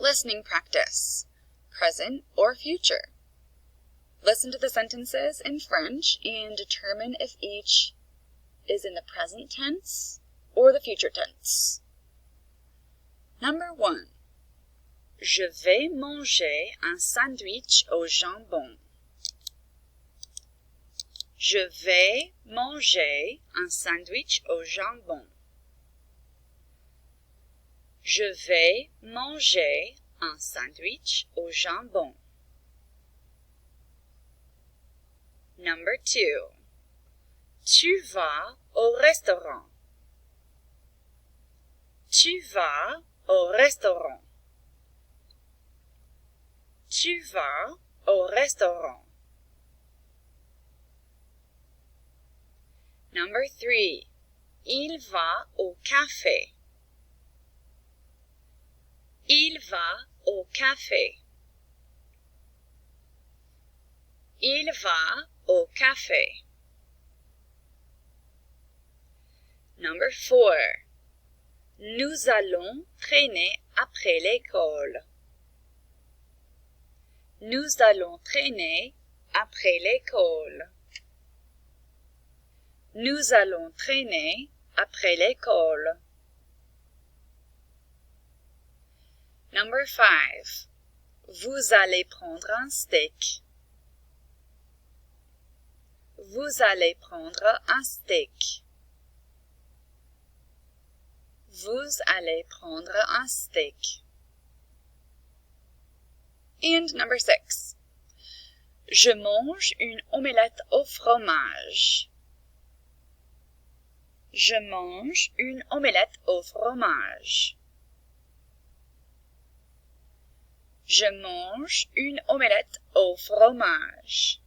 Listening practice, present or future. Listen to the sentences in French and determine if each is in the present tense or the future tense. Number 1. Je vais manger un sandwich au jambon. Je vais manger un sandwich au jambon. Je vais manger un sandwich au jambon. Number 2. Tu vas au restaurant. Tu vas au restaurant. Tu vas au restaurant. Number 3. Il va au café. Il va au café. Il va au café. Number 4. Nous allons traîner après l'école. Nous allons traîner après l'école. Nous allons traîner après l'école. Number 5. Vous allez prendre un steak. Vous allez prendre un steak. Vous allez prendre un steak. And number 6. Je mange une omelette au fromage. Je mange une omelette au fromage. Je mange une omelette au fromage.